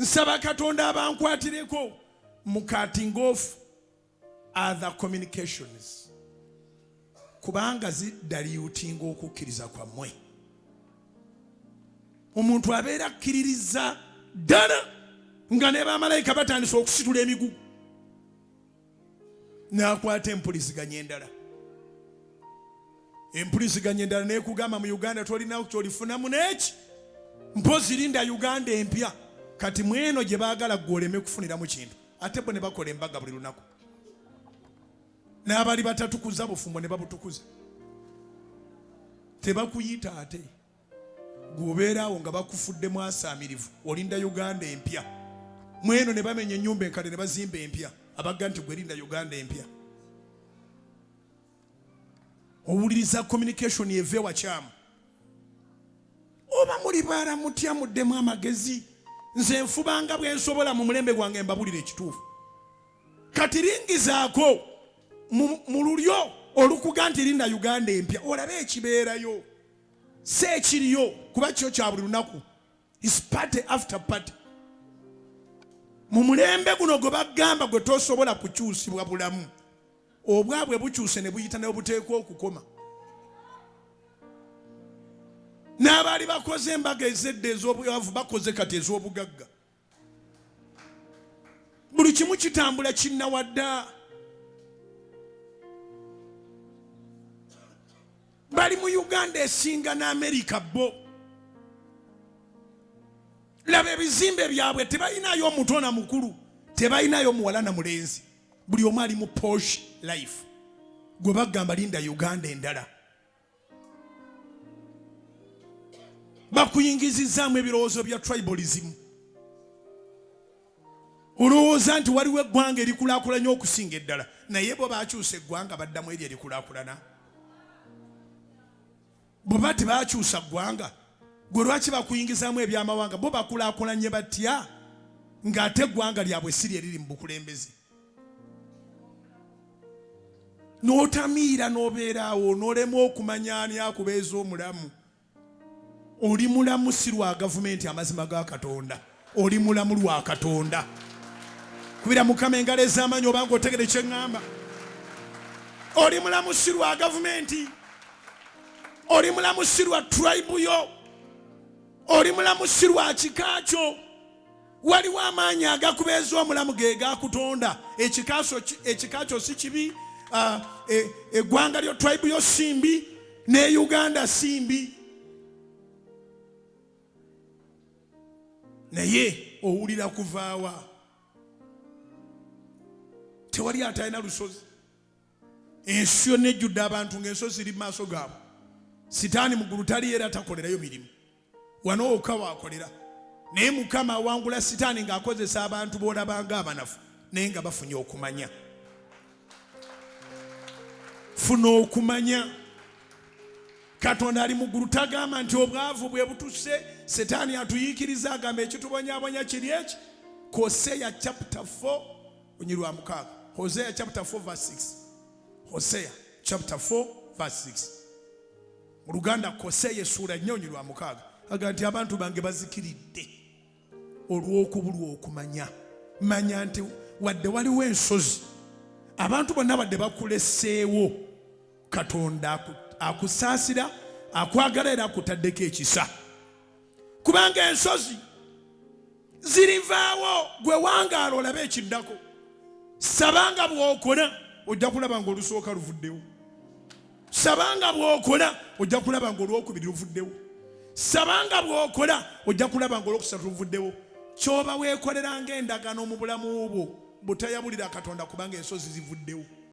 nsaba Katonda abankwatireko mu cutting off other communications kubanga zidaliutinga okukkiriza kwammwe. Omuntu abeera akkiririza ddala nga ne bamalayika batandise okusitula emigugu n'akwata empuliziganya endala. Empuliziganya endala n'ekugamba mu Uganda tolina kyolifunamu n'eki mpozi linda Uganda empya kati mweno gye baagala gwoleme kufuniramu kintu ate bo ne bakola embaga buli lunaku n'abali batatukuza bufumbo ne babutukuza tebakuyita ate gwobeeraawo nga bakufuddemu asaamirivu olinda Uganda empya mweno ne bamenya ennyumba enkale ne bazimba empya abagga nti gwe linda Uganda empya. Owuliriza communication eve wakyamu oba muli baala mutya muddemu amagezi nze nfubanga bwe nsobola mu mulembe gwange mbabulira ekituufu kati ringizaako mu lulyo olukuga nti linda Uganda empya olabe ekibeerayo si ekiriyo kuba kyo kya buli lunaku is party after party. Mu mulembe guno gwe bagamba gwe tosobola kukyusibwa bulamu obwabwe bukyuse ne buyita ne buteekwa okukoma. N'abaali bakoze embaga ezedde ez'obwavu bakoze kati ez'obugagga. Buli kimu kitambula kinnawadda. Bali mu Uganda esinga n'Amerika bo. Laba ebizimbe byabwe tebalinayo omuto na mukulu, tebalinayo muwala na mulenzi. Buli omu ali mu posh life. Gwe bagamba linda Uganda endala. Bakuyingizizaamu ebirowoozo bya tribalism. Olowooza nti waliwo eggwanga erikulaakulanya okusinga eddala naye bo baakyusa eggwanga baddamu eri erikulaakulana. Bwe bati baakyusa ggwanga gwe lwaki bakuyingizaamu ebyamawanga bo bakulaakulanye batya ng'ate eggwanga lyabwe si lye riri mu bukulembeze. N'otamiira n'obeeraawo n'olema okumanya ani akubeeza omulamu. Oli mulamu si lwa gavumenti amazima ga Katonda, oli mulamu lwa Katonda. Kubira Mukama engalo ez'amaanyi obanga otegere kye ŋŋamba. Oli mulamu si lwa gavumenti, oli mulamu si lwa tribe yo, oli mulamu si lwa kika kyo. Waliwo amaanyi agakubeeza omulamu ge ga Katonda. Ekika kyo si kibi, eggwanga lyo tribe yo simbi, ne Uganda simbi. Naye owulira kuvaawa tewali atalina lusozi. Ensi yonna ejjudde abantu ng'ensozi ziri mu maaso gaabwe. Sitaani muggulu tali era takolerayo mirimu. Wano wokka waakolera. Naye Mukama awangula sitaani ng'akozesa abantu boolabanga abanafu naye nga bafunye okumanya. Funa okumanya. Katonda ali mu ggulu tagamba nti obwavu bwe butusse setaani atuyiikiriza agamba ekitubonyaabonya kiri eki. Hosea chapter 4 onyirwa mukaaga. Hosea chapter 4 verse 6. Hosea chapter 4 verse 6. Mu Luganda Hosea essula 4 onyirwa mukaaga agamba nti abantu bange bazikiridde olw'okubulwa okumanya. Manya nti wadde waliwo ensozi abantu bonna badde bakuleseewo Katonda akusaasira akwagala era akutaddeko ekisa. Kubanga ensozi zirivaawo gwe wangaala olabe ekiddako. Sabanga bw'okola ojja kulaba ng'olusooka luvuddewo. Sabanga bw'okola ojja kulaba ng'olwokubiri luvuddewo. Sabanga bw'okola ojja kulaba ng'olwokusatu luvuddewo. Ky'oba weekoleranga endagaano mu bulamu bwo butayabulira Katonda kubanga ensozi zivuddewo.